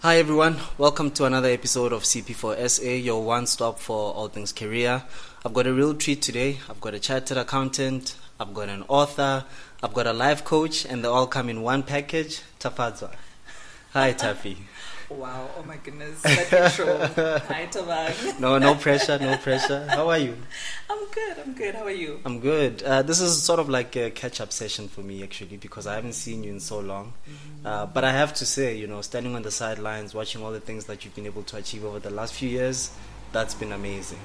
Hi everyone, welcome to another episode of CP4SA, your one-stop for all things career. I've got a real treat today. I've got a chartered accountant, I've got an author, I've got a life coach, and they all come in one package. Tafadzwa. Hi Tafi. Wow, oh my goodness, that intro. Hi Tabang. No pressure, no pressure. How are you? I'm good. How are you? I'm good. This is sort of like a catch-up session for me actually, because I haven't seen you in so long. But I have to say, standing on the sidelines, watching all the things that you've been able to achieve over the last few years, that's been amazing.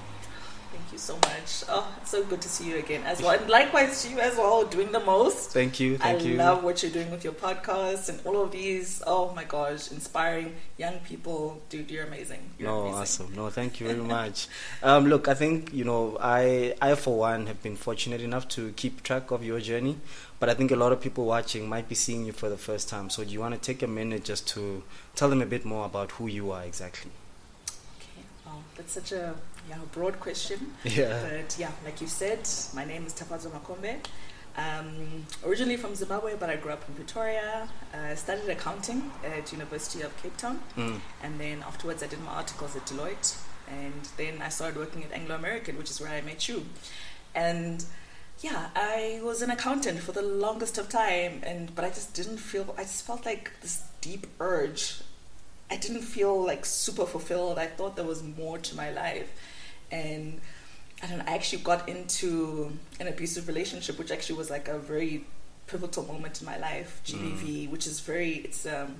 Thank you so much. Oh, it's so good to see you again as well. And likewise to you as well, doing the most. Thank you. I love what you're doing with your podcast and all of these. Oh my gosh, inspiring young people. Dude, you're amazing. You're amazing. Awesome. No, thank you very much. Look, I think, I for one have been fortunate enough to keep track of your journey, but I think a lot of people watching might be seeing you for the first time. So do you want to take a minute just to tell them a bit more about who you are exactly? Okay. Wow, that's such a broad question. Yeah. But like you said, my name is Tafadzwa Makombe. Originally from Zimbabwe, but I grew up in Pretoria. I studied accounting at University of Cape Town. And then afterwards I did my articles at Deloitte. And then I started working at Anglo American, which is where I met you. And I was an accountant for the longest of time, but I just felt like this deep urge. I didn't feel like super fulfilled. I thought there was more to my life. And I actually got into an abusive relationship, which actually was like a very pivotal moment in my life. GBV, which is it's an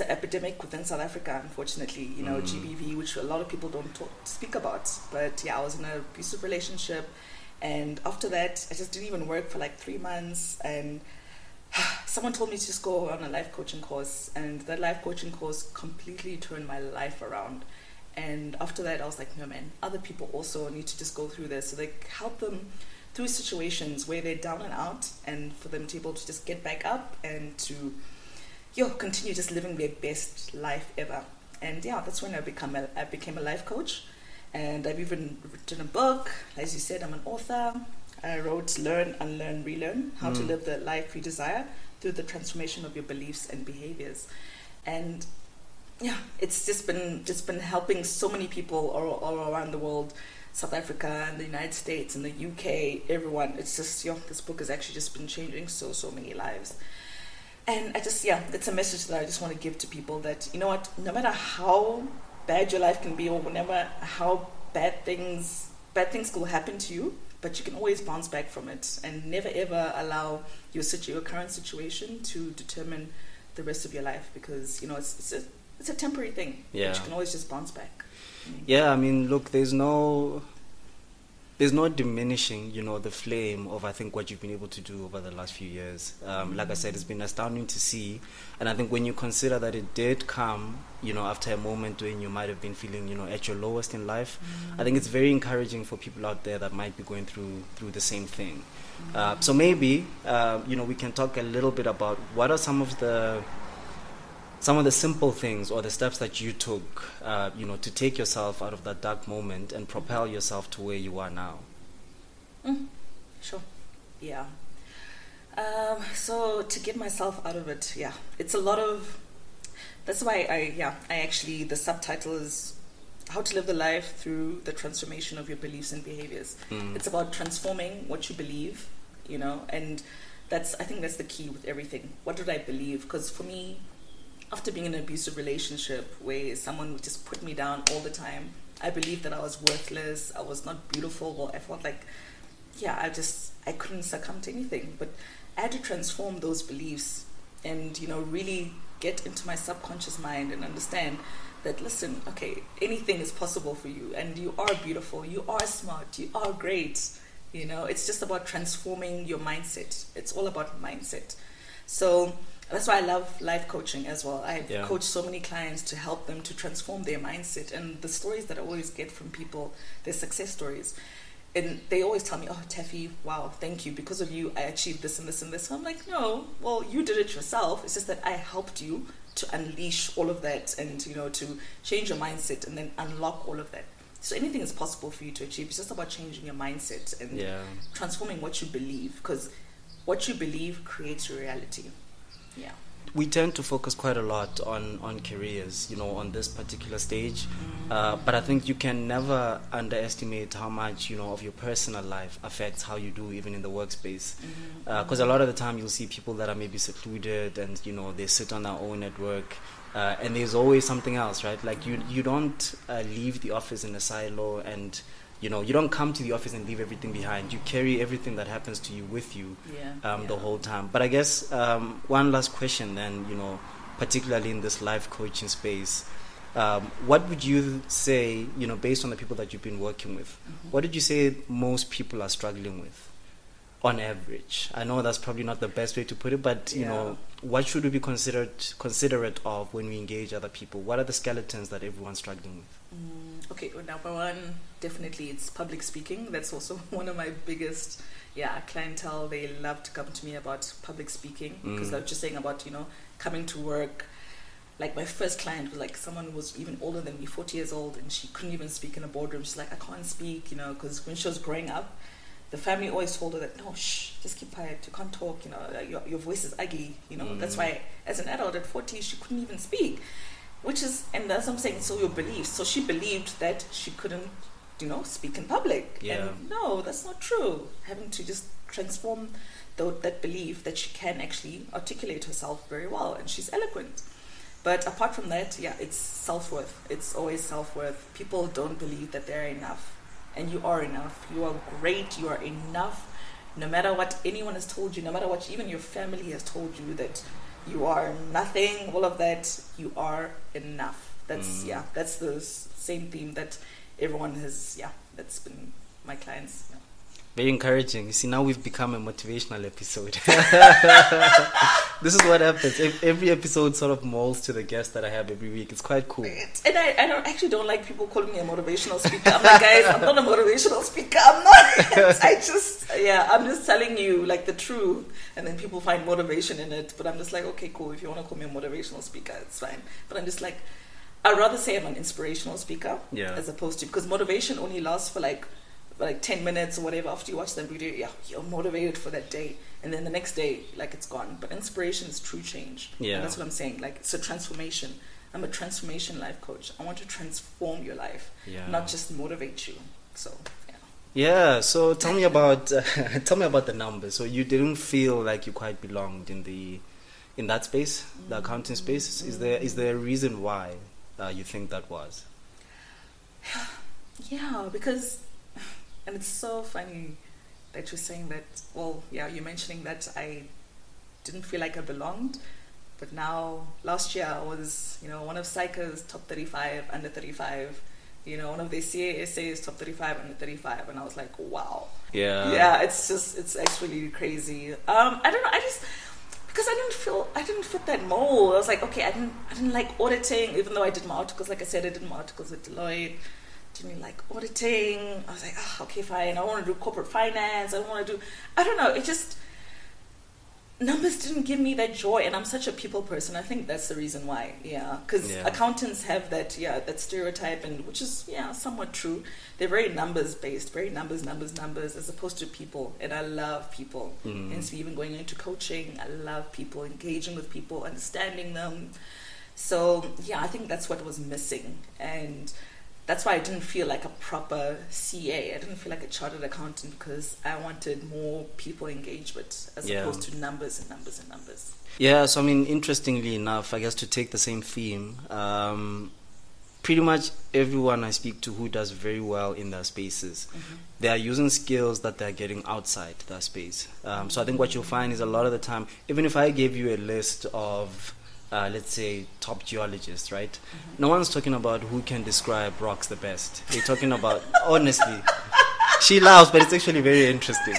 epidemic within South Africa, unfortunately. GBV, which a lot of people don't speak about. But I was in an abusive relationship, and after that, I just didn't even work for like 3 months, and someone told me to just go on a life coaching course, and that life coaching course completely turned my life around. And after that, I was like, no man, other people also need to just go through this. So they help them through situations where they're down and out, and for them to be able to just get back up and to continue just living their best life ever. And that's when I became a life coach. And I've even written a book. As you said, I'm an author. I wrote Learn, Unlearn, Relearn, How to Live the Life You Desire Through the Transformation of Your Beliefs and Behaviors. And it's just been helping so many people all around the world, South Africa and the United States and the UK, everyone. It's just, this book has actually just been changing so many lives. And it's a message that I just want to give to people that, you know what, no matter how bad your life can be, or no matter how bad things will happen to you, but you can always bounce back from it, and never ever allow your current situation to determine the rest of your life, because it's a temporary thing. Yeah. But you can always just bounce back. Yeah, I mean, look, there's no diminishing, the flame of, I think, what you've been able to do over the last few years. Like I said, it's been astounding to see. And I think when you consider that it did come, after a moment when you might have been feeling, at your lowest in life, I think it's very encouraging for people out there that might be going through the same thing. So maybe, we can talk a little bit about what are some of the simple things or the steps that you took, to take yourself out of that dark moment and propel yourself to where you are now. Sure. Yeah. So to get myself out of it, it's a lot of. That's why I actually, the subtitle is How to Live the Life Through the Transformation of Your Beliefs and Behaviors. It's about transforming what you believe, and I think that's the key with everything. What did I believe? Because for me, after being in an abusive relationship where someone would just put me down all the time, I believed that I was worthless, I was not beautiful, or I felt like, I couldn't succumb to anything. But I had to transform those beliefs and, really get into my subconscious mind and understand that, listen, okay, anything is possible for you, and you are beautiful, you are smart, you are great. It's just about transforming your mindset. It's all about mindset. So that's why I love life coaching as well. I coach so many clients to help them to transform their mindset. And the stories that I always get from people, their success stories. And they always tell me, oh, Taffy, wow, thank you. Because of you, I achieved this and this and this. So I'm like, no, well, you did it yourself. It's just that I helped you to unleash all of that and, to change your mindset and then unlock all of that. So anything is possible for you to achieve. It's just about changing your mindset and transforming what you believe. Because what you believe creates your reality. Yeah. we tend to focus quite a lot on careers, you know, on this particular stage. But I think you can never underestimate how much, you know, of your personal life affects how you do even in the workspace. Because a lot of the time you'll see people that are maybe secluded and, you know, they sit on their own at work. And there's always something else, right? Like you don't leave the office in a silo, and you know, you don't come to the office and leave everything behind. You carry everything that happens to you with you the whole time. But I guess one last question then, you know, particularly in this life coaching space, what would you say, you know, based on the people that you've been working with, what did you say most people are struggling with on average? I know that's probably not the best way to put it, but you know, what should we be considerate of when we engage other people? What are the skeletons that everyone's struggling with? Okay, well, number one, definitely it's public speaking. That's also one of my biggest clientele. They love to come to me about public speaking, because I was just saying about, you know, coming to work. Like my first client was like someone who was even older than me, 40 years old, and she couldn't even speak in a boardroom. She's like, I can't speak, you know, because when she was growing up, the family always told her that, no, shh, just keep quiet, you can't talk, you know, your voice is ugly, you know. That's why as an adult at 40, she couldn't even speak, which is, and that's what I'm saying, so your beliefs. So she believed that she couldn't, you know, speak in public. And no, that's not true. Having to just transform that belief that she can actually articulate herself very well, and she's eloquent. But apart from that, it's self-worth. It's always self-worth. People don't believe that they're enough. And you are enough. You are great. You are enough. No matter what anyone has told you, no matter what even your family has told you, that you are nothing, all of that, you are enough. That's that's the same theme that everyone has, that's been my clients. Very encouraging. You see, now we've become a motivational episode. This is what happens. Every episode sort of molds to the guest that I have every week. It's quite cool. And I don't like people calling me a motivational speaker. I'm like, guys, I'm not a motivational speaker. I'm not. I'm just telling you like the truth. And then people find motivation in it. But I'm just like, okay, cool. If you want to call me a motivational speaker, it's fine. But I'm just like, I'd rather say I'm an inspirational speaker as opposed to, because motivation only lasts for like 10 minutes or whatever. After you watch that video, you're motivated for that day, and then the next day, like, it's gone. But inspiration is true change. And that's what I'm saying. Like, it's a transformation. I'm a transformation life coach. I want to transform your life, not just motivate you. So so tell me about the numbers. So you didn't feel like you quite belonged in that space, the accounting space. Is there a reason why you think that was? Because, and it's so funny that you're saying that. Well, you're mentioning that I didn't feel like I belonged, but now last year I was, one of Psycha's top 35 under 35, one of the CASA's top 35 under 35, and I was like, wow. It's actually crazy. I don't know, because I didn't fit that mold. I was like, okay, I didn't like auditing, even though I did my articles. Like I said, I did my articles at Deloitte. Didn't like auditing. I was like, okay, fine. I want to do corporate finance. I don't know. It just, numbers didn't give me that joy. And I'm such a people person. I think that's the reason why. Because accountants have that, that stereotype, and which is, somewhat true. They're very numbers based, very numbers, as opposed to people. And I love people. And so even going into coaching, I love people, engaging with people, understanding them. So I think that's what was missing. And that's why I didn't feel like a proper CA. I didn't feel like a chartered accountant, because I wanted more people engagement as opposed to numbers and numbers and numbers. Yeah, so I mean, interestingly enough, I guess to take the same theme, pretty much everyone I speak to who does very well in their spaces, they are using skills that they're getting outside their space. So I think what you'll find is a lot of the time, even if I gave you a list of let's say top geologists, right? No one's talking about who can describe rocks the best. They're talking about, honestly, she laughs, but it's actually very interesting.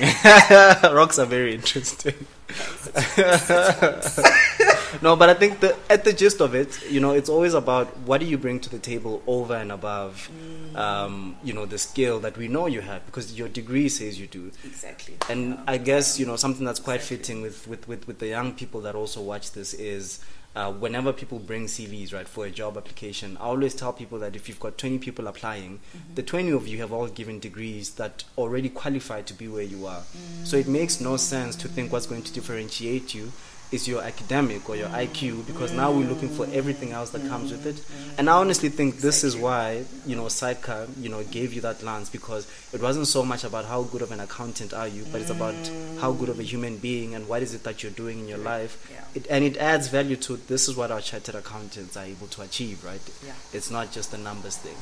Rocks are very interesting. No, but I think at the gist of it, it's always about what do you bring to the table over and above, the skill that we know you have, because your degree says you do. Exactly. And I guess, something that's quite fitting with the young people that also watch this is, whenever people bring CVs, right, for a job application, I always tell people that if you've got 20 people applying, the 20 of you have all given degrees that already qualify to be where you are. So it makes no sense to think what's going to differentiate you is your academic or your IQ, because now we're looking for everything else that comes with it. And I honestly think this is why, you know, Sidecar, you know, gave you that lens, because it wasn't so much about how good of an accountant are you, but it's about how good of a human being and what is it that you're doing in your life. And it adds value to, this is what our chartered accountants are able to achieve, right? It's not just a numbers thing.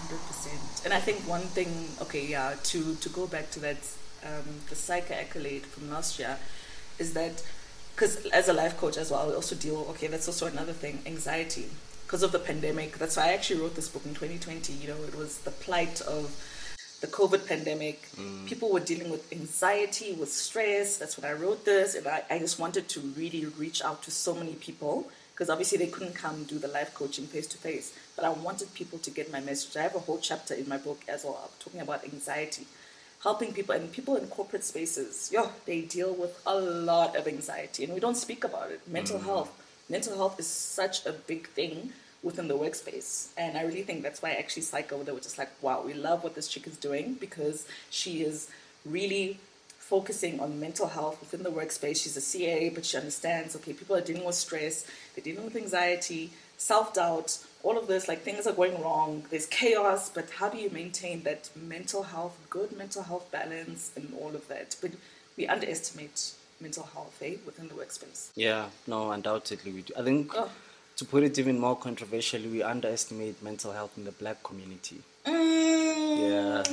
100%. And I think one thing, to go back to that, the Psyche accolade from last year, is that, because as a life coach as well, I also deal, that's also another thing, anxiety. Because of the pandemic, that's why I actually wrote this book in 2020. You know, it was the plight of the COVID pandemic. People were dealing with anxiety, with stress. That's when I wrote this. And I just wanted to really reach out to so many people, because obviously they couldn't come do the life coaching face to face. But I wanted people to get my message. I have a whole chapter in my book as well, talking about anxiety. Helping people, and people in corporate spaces, they deal with a lot of anxiety, and we don't speak about it. Mental health is such a big thing within the workspace, and I really think that's why actually Psycho, they were just like, wow, we love what this chick is doing, because she is really focusing on mental health within the workspace. She's a CA, but she understands, people are dealing with stress, they're dealing with anxiety, self-doubt, all of this, like things are going wrong, there's chaos, but how do you maintain that mental health, good mental health balance and all of that? But we underestimate mental health within the workspace. Yeah, no, undoubtedly we do. I think, to put it even more controversially, we underestimate mental health in the Black community. Yeah.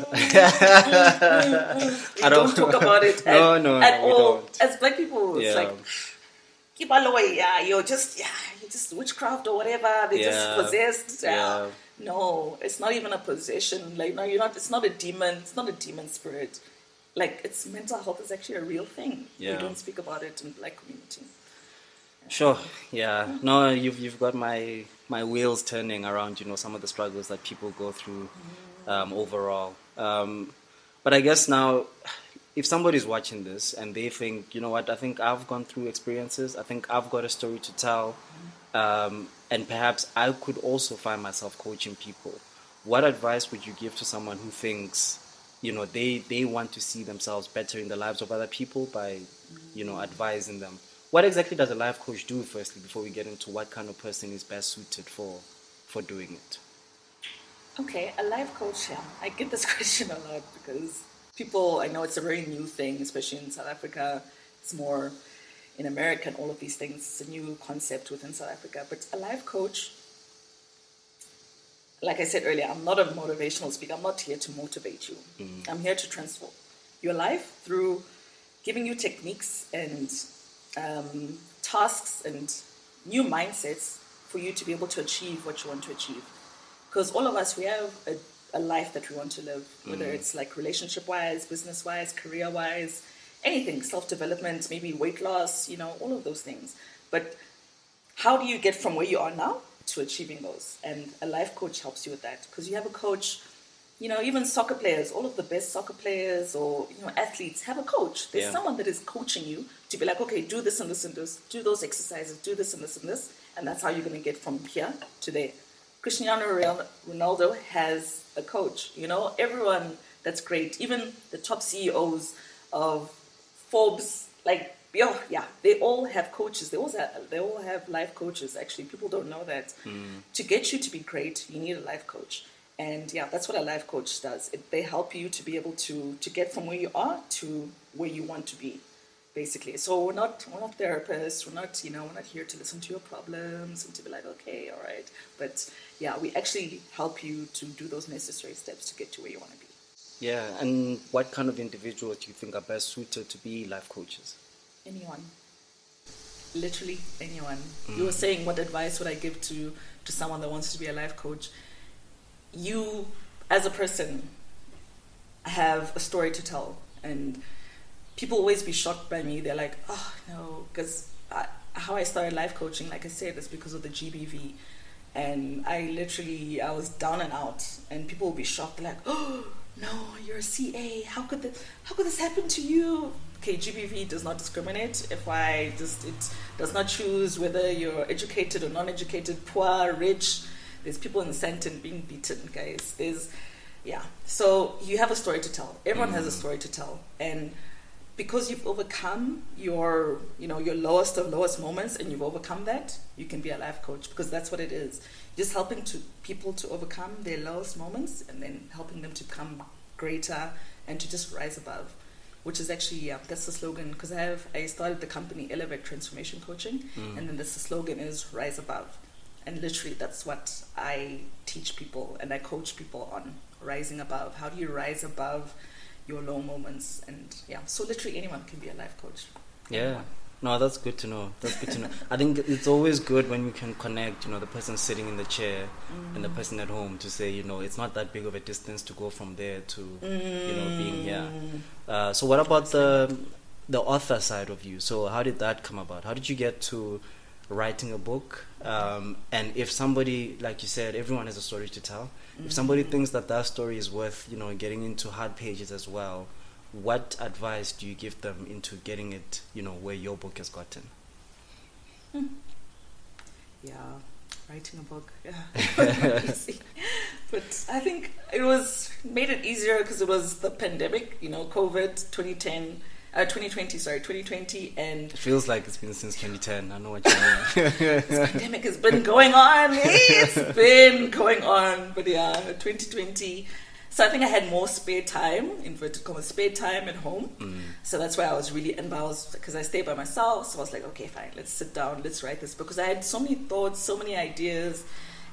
I don't talk about it at all. Don't. As Black people, it's like, you're just witchcraft or whatever. They're just possessed. No, it's not even a possession. Like, no, you're not. It's not a demon. It's not a demon spirit. Like, it's mental health is actually a real thing. We don't speak about it in the Black community. Sure. Yeah. No, you've got my wheels turning around. You know, some of the struggles that people go through overall. But I guess now, if somebody's watching this and they think, you know what, I think I've gone through experiences, I think I've got a story to tell, and perhaps I could also find myself coaching people, what advice would you give to someone who thinks, you know, they want to see themselves better in the lives of other people by, you know, advising them? What exactly does a life coach do, firstly, before we get into what kind of person is best suited for doing it? Okay, a life coach, I get this question a lot, because people, I know it's a very new thing, especially in South Africa. It's more in America and all of these things. It's a new concept within South Africa. But a life coach, like I said earlier, I'm not a motivational speaker. I'm not here to motivate you. I'm here to transform your life through giving you techniques and tasks and new mindsets for you to be able to achieve what you want to achieve. Because all of us, we have a life that we want to live, whether it's like relationship-wise, business-wise, career-wise, anything, self-development, maybe weight loss, you know, all of those things. But how do you get from where you are now to achieving those? And a life coach helps you with that, because you have a coach, you know, even soccer players, all of the best soccer players or, you know, athletes have a coach. There's someone that is coaching you to be like, okay, do this and this and this, do those exercises, do this and this and this, and that's how you're going to get from here to there. Cristiano Ronaldo has a coach, you know, everyone that's great, even the top CEOs of Forbes, like, they all have coaches. They all have life coaches, actually. People don't know that. To get you to be great, you need a life coach. And that's what a life coach does. They help you to be able to get from where you are to where you want to be, basically. So we're not therapists. We're not here to listen to your problems and to be like, okay, all right. But we actually help you to do those necessary steps to get to where you want to be. Yeah, and what kind of individuals do you think are best suited to be life coaches? Anyone. Literally anyone. You were saying, what advice would I give to someone that wants to be a life coach? You, as a person, have a story to tell. And people always be shocked by me. They're like, oh, no, because how I started life coaching, like I said, is because of the GBV. And I was down and out. And people will be shocked. They're like, oh, no, you're a CA. How could this happen to you? Okay, GBV does not discriminate. It does not choose whether you're educated or non-educated, poor, rich. There's people in the Sandton being beaten, guys. So you have a story to tell. Everyone has a story to tell. And because you've overcome your lowest of lowest moments, and you've overcome that, you can be a life coach, because that's what it is. Just helping people to overcome their lowest moments, and then helping them to become greater and to just rise above, which is actually, that's the slogan, because I started the company Elevate Transformation Coaching, and then the slogan is Rise Above. And literally that's what I teach people and I coach people on, rising above. How do you rise above your low moments? And so literally anyone can be a life coach. Anyone. No, that's good to know. I think it's always good when we can connect, the person sitting in the chair and the person at home, to say, it's not that big of a distance to go from there to, being here. So what about the author side of you? So how did that come about? How did you get to writing a book? And if somebody, like you said, everyone has a story to tell. If somebody thinks that story is worth, getting into hard pages as well, what advice do you give them into getting it, where your book has gotten? Writing a book, easy. But I think it made it easier because it was the pandemic, COVID 2020, and it feels like it's been since 2010. I know what you mean. This pandemic has been going on. It's been going on, but 2020. So I think I had more spare time, inverted commas, spare time at home. So that's why I was really, because I stayed by myself, so I was like, okay, fine, let's sit down, let's write this. Because I had so many thoughts, so many ideas.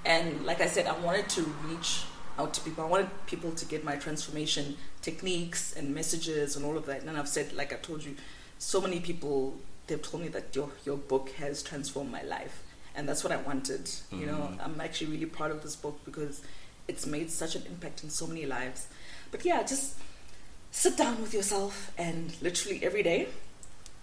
And like I said, I wanted to reach out to people. I wanted people to get my transformation techniques and messages and all of that. And I've said, like I told you, so many people, they've told me that your book has transformed my life. And that's what I wanted. I'm actually really proud of this book because it's made such an impact in so many lives. But just sit down with yourself and literally every day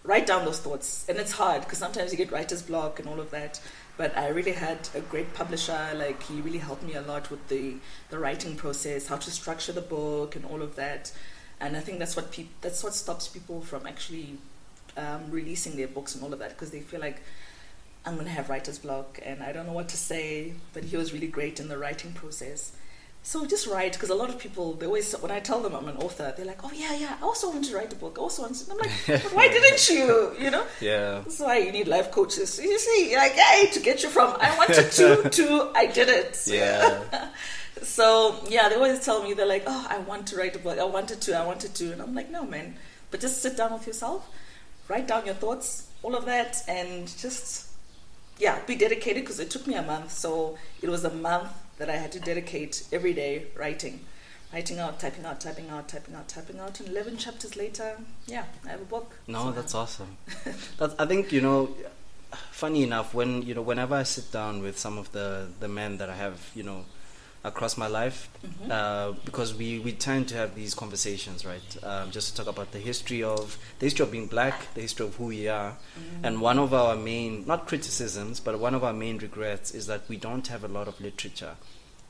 write down those thoughts. And it's hard because sometimes you get writer's block and all of that. But I really had a great publisher. Like, he really helped me a lot with the writing process, how to structure the book and all of that. And I think that's what stops people from actually releasing their books and all of that, because they feel like, I'm going to have writer's block and I don't know what to say. But he was really great in the writing process. So just write, because a lot of people, they always, when I tell them I'm an author, they're like, oh I also want to write a book. And I'm like, but why didn't you? Yeah. That's why you need life coaches. You see, like, hey, to get you from I wanted to I did it. Yeah. So they always tell me, they're like, oh, I want to write a book. I wanted to. And I'm like, no, man. But just sit down with yourself, write down your thoughts, all of that, and just, be dedicated, because it took me a month. So it was a month that I had to dedicate every day writing out, typing out, and 11 chapters later, I have a book. No, so that's awesome. I think, funny enough, whenever I sit down with some of the men that I have, across my life, because we tend to have these conversations, right? Just to talk about the history of being black, the history of who we are. And one of our main, not criticisms, but one of our main regrets is that we don't have a lot of literature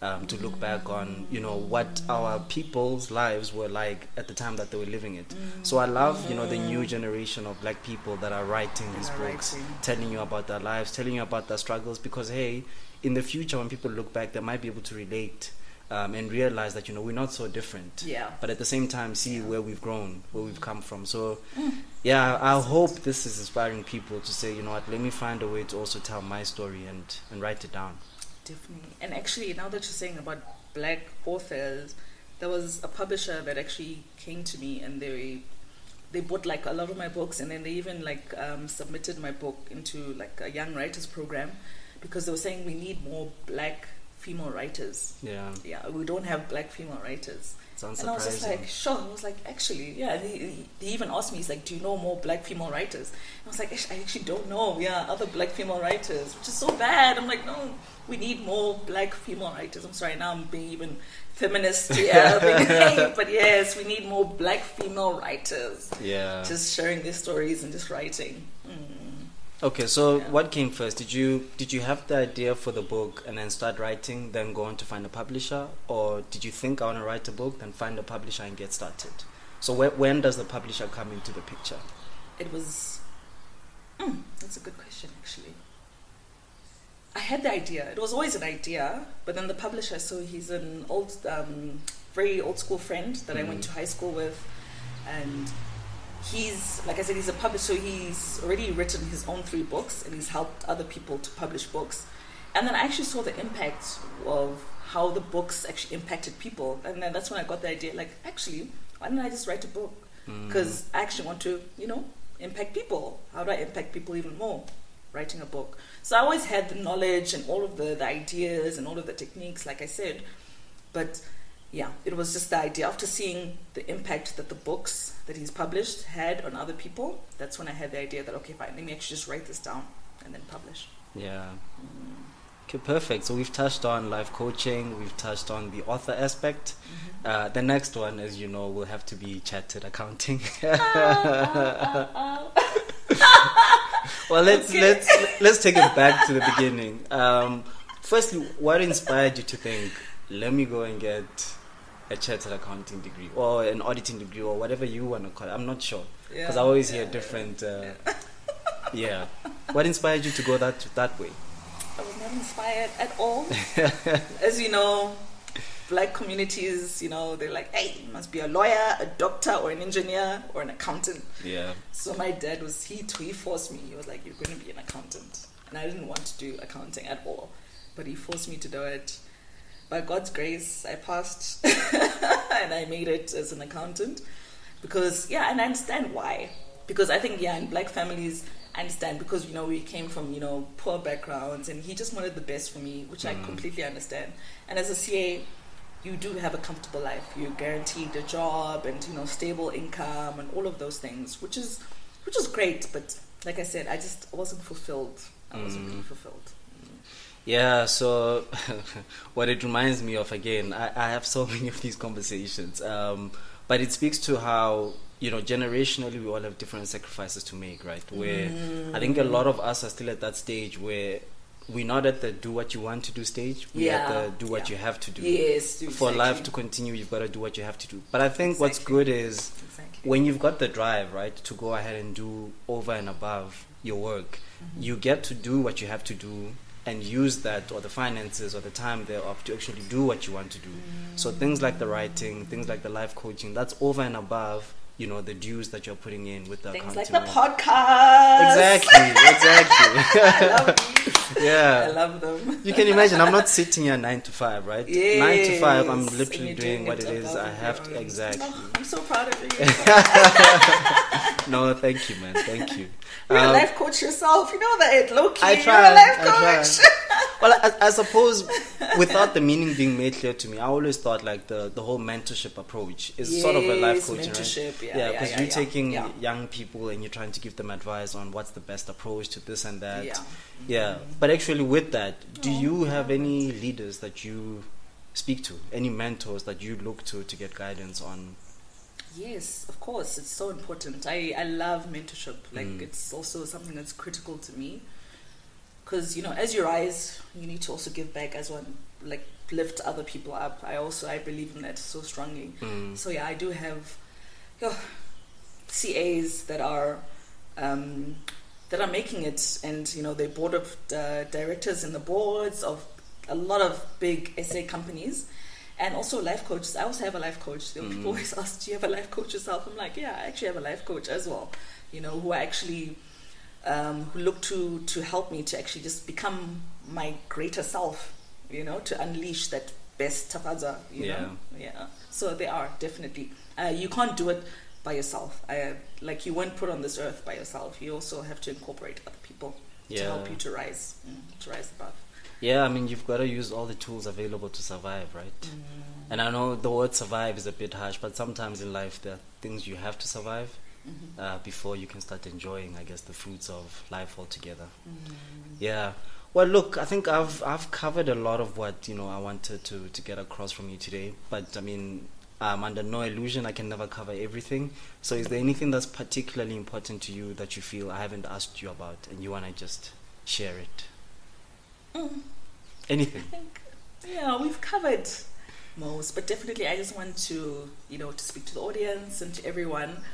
to look back on, what our people's lives were like at the time that they were living it. So I love, the new generation of black people that are writing these books, telling you about their lives, telling you about their struggles, because, hey, in the future, when people look back, they might be able to relate and realize that, we're not so different. Yeah. But at the same time, see where we've grown, where we've come from. So, I hope this is inspiring people to say, what, let me find a way to also tell my story and write it down. Definitely. And actually, now that you're saying about black authors, there was a publisher that actually came to me, and they bought like a lot of my books, and then they even submitted my book into like a young writers program, because they were saying we need more black female writers. Yeah, we don't have black female writers. Sounds and surprising. I was just like, sure. I was like, actually, He even asked me, he's like, do you know more black female writers? And I was like, I actually don't know. Other black female writers, which is so bad. I'm like, no, we need more black female writers. I'm sorry, now I'm being even feminist here. But yes, we need more black female writers. Yeah. Just sharing their stories and just writing. Okay, so what came first? Did you have the idea for the book and then start writing, then go on to find a publisher? Or did you think, I want to write a book, then find a publisher and get started? So when does the publisher come into the picture? It was... that's a good question, actually. I had the idea. It was always an idea, but then the publisher, so he's an old, very old school friend that I went to high school with, and he's, like I said, he's a publisher, so he's already written his own 3 books, and he's helped other people to publish books. And then I actually saw the impact of how the books actually impacted people. And then that's when I got the idea, like, actually, why don't I just write a book? Because I actually want to, impact people. How do I impact people even more? Writing a book. So I always had the knowledge and all of the ideas and all of the techniques, like I said. But yeah, it was just the idea. After seeing the impact that the books that he's published had on other people, that's when I had the idea that, okay, fine, let me actually just write this down and then publish. Yeah. Okay, perfect. So we've touched on life coaching, we've touched on the author aspect. The next one, as you know, will have to be chartered accounting. Well, let's take it back to the beginning. Firstly, what inspired you to think, let me go and get a chartered accounting degree or an auditing degree or whatever you want to call it? I'm not sure, because I always hear different. Yeah. What inspired you to go that way? I was not inspired at all. As you know, Black communities, they're like, hey, you must be a lawyer, a doctor, or an engineer, or an accountant. Yeah. So my dad he forced me. He was like, you're going to be an accountant. And I didn't want to do accounting at all. But he forced me to do it. By God's grace, I passed. And I made it as an accountant. Because, and I understand why. Because I think, in Black families, I understand, because we came from poor backgrounds, and he just wanted the best for me, which I completely understand. And as a CA, you do have a comfortable life. You're guaranteed a job and stable income and all of those things, which is great. But like I said, I wasn't fulfilled. I wasn't really fulfilled. Yeah. So what it reminds me of, again, I have so many of these conversations, but it speaks to how generationally we all have different sacrifices to make, right? Where I think a lot of us are still at that stage where we're not at the do what you want to do stage. We're at the do what you have to do. Yes, exactly. For life to continue, you've got to do what you have to do. But I think what's good is when you've got the drive, right, to go ahead and do over and above your work, you get to do what you have to do and use that, or the finances or the time thereof, to actually do what you want to do. So things like the writing, things like the life coaching, that's over and above the dues that you're putting in with the things accounting. like the podcast. Exactly. I love these. Yeah. I love them. You can imagine, I'm not sitting here 9 to 5, right? Yes. 9 to 5, I'm literally doing what it is I have to. Exactly. Oh, I'm so proud of you. No, thank you, man. Thank you. You're a life coach yourself. You know that, low-key. I try. You're a life coach. Well, I suppose without the meaning being made clear to me, I always thought like the whole mentorship approach is sort of a life coaching, mentorship, right? Yeah, because you're taking young people and you're trying to give them advice on what's the best approach to this and that. Yeah. But actually with that, do you have any leaders that you speak to? Any mentors that you look to get guidance on? Yes, of course. It's so important. I love mentorship. Like it's also something that's critical to me. Because, as you rise, you need to also give back as one, like lift other people up. I believe in that so strongly. So I do have CAs that are making it, and they're board of directors and the boards of a lot of big SA companies, and also life coaches. I also have a life coach. People always ask, do you have a life coach yourself? I'm like, yeah, I actually have a life coach as well. Who I actually who look to help me to actually just become my greater self, to unleash that best Tafadza, you know? Yeah. So they are, definitely. You can't do it by yourself. Like you weren't put on this earth by yourself. You also have to incorporate other people to help you to rise above. Yeah, I mean, you've got to use all the tools available to survive, right? And I know the word survive is a bit harsh, but sometimes in life there are things you have to survive before you can start enjoying, I guess, the fruits of life altogether. Yeah. Well, look, I think I've covered a lot of what I wanted to get across from you today. But I mean, I'm under no illusion I can never cover everything. So, is there anything that's particularly important to you that you feel I haven't asked you about, and you want to just share it? Anything? I think, we've covered most, but definitely, I just want to to speak to the audience and to everyone.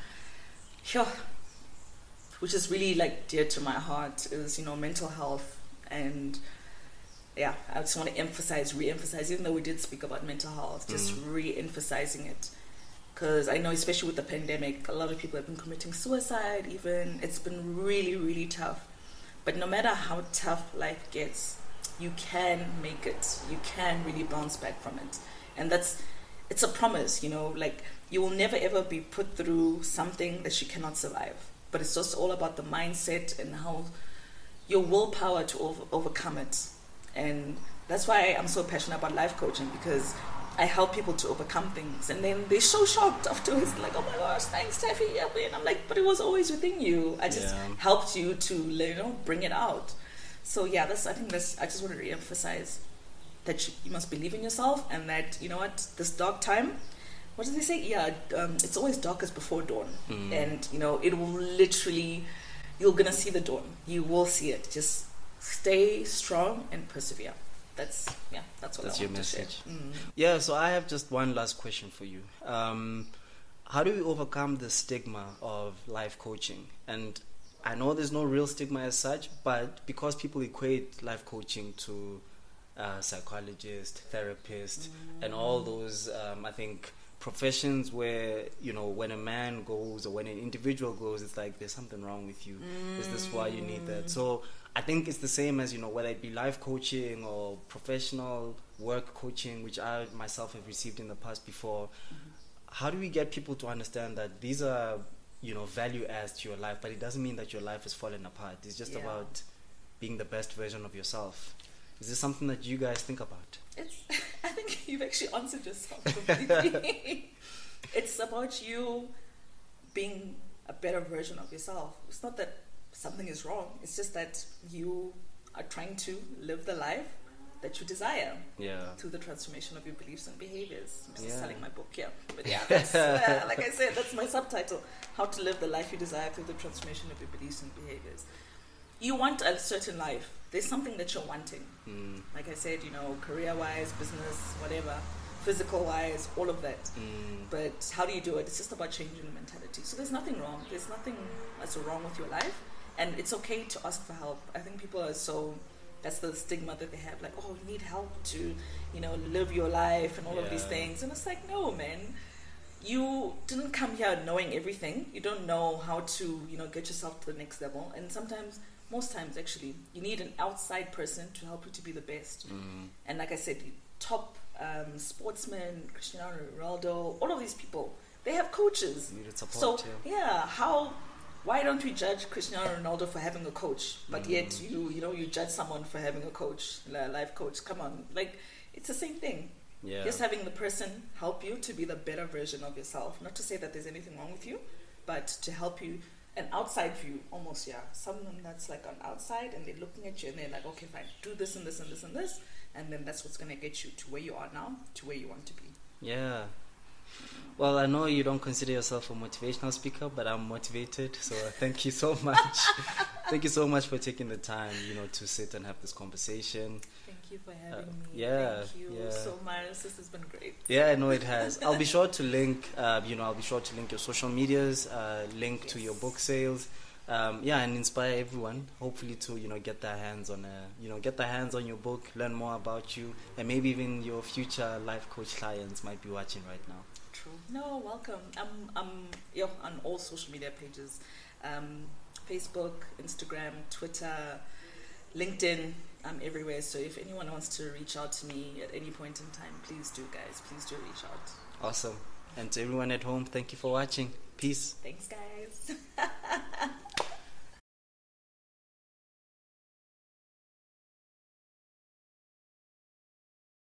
Which is really like dear to my heart is mental health. And I just want to re-emphasize, even though we did speak about mental health, just re-emphasizing it. Because I know, especially with the pandemic, a lot of people have been committing suicide even. It's been really, really tough. But no matter how tough life gets, you can make it. You can really bounce back from it. And it's a promise, you know, like you will never ever be put through something that you cannot survive. But it's just all about the mindset and how your willpower to overcome it. And that's why I'm so passionate about life coaching, because I help people to overcome things, and then they're so shocked afterwards, like, oh my gosh, thanks, Taffy. And I'm like, but it was always within you. I just helped you to, you know, bring it out. So yeah, I just want to re-emphasize that you must believe in yourself, and that, you know what, this dark time, what did they say? Yeah, it's always darkest before dawn. And, you know, it will literally, you're going to see the dawn. You will see it. Just stay strong and persevere. That's your message. Yeah, so I have just one last question for you. How do we overcome the stigma of life coaching? And I know there's no real stigma as such, but because people equate life coaching to psychologist, therapist, and all those, I think, professions where, you know, when a man goes or when an individual goes, it's like there's something wrong with you. Is this why you need that? So I think it's the same as, you know, whether it be life coaching or professional work coaching, which I myself have received in the past before. How do we get people to understand that these are, you know, value adds to your life, but it doesn't mean that your life is falling apart. It's just about being the best version of yourself. Is this something that you guys think about? I think you've actually answered yourself completely. It's about you being a better version of yourself. It's not that something is wrong. It's just that you are trying to live the life that you desire through the transformation of your beliefs and behaviors. I'm just selling my book here. But yeah, that's, like I said, that's my subtitle. How to live the life you desire through the transformation of your beliefs and behaviors. You want a certain life. There's something that you're wanting. Like I said, you know, career-wise, business, whatever, physical-wise, all of that. But how do you do it? It's just about changing the mentality. So there's nothing wrong. There's nothing that's wrong with your life. And it's okay to ask for help. I think people are so... That's the stigma that they have, like, oh, you need help to, you know, live your life and all of these things. And it's like, no, man. You didn't come here knowing everything. You don't know how to, you know, get yourself to the next level. And sometimes, most times actually, you need an outside person to help you to be the best. And like I said, top sportsmen, Cristiano Ronaldo, all of these people, they have coaches. You needed support, Why don't we judge Cristiano Ronaldo for having a coach, but yet you judge someone for having a coach, a life coach? Come on, like, it's the same thing. Just having the person help you to be the better version of yourself. Not to say that there's anything wrong with you, but to help you, an outside view almost. Someone that's like on outside and they're looking at you and they're like, okay, fine, do this and this and this and this, and then that's what's gonna get you to where you are now, to where you want to be. Well, I know you don't consider yourself a motivational speaker, but I'm motivated. So thank you so much. Thank you so much for taking the time, you know, to sit and have this conversation. Thank you for having me. Thank you so much. This has been great. Yeah, I know it has. I'll be sure to link, your social medias, link to your book sales. And inspire everyone, hopefully, to, you know, get their hands on your book, learn more about you, and maybe even your future life coach clients might be watching right now. True. No, welcome. I'm on all social media pages, Facebook, Instagram, Twitter, LinkedIn. I'm everywhere. So if anyone wants to reach out to me at any point in time, please do, guys. Please do reach out. Awesome. And to everyone at home, thank you for watching. Peace. Thanks, guys.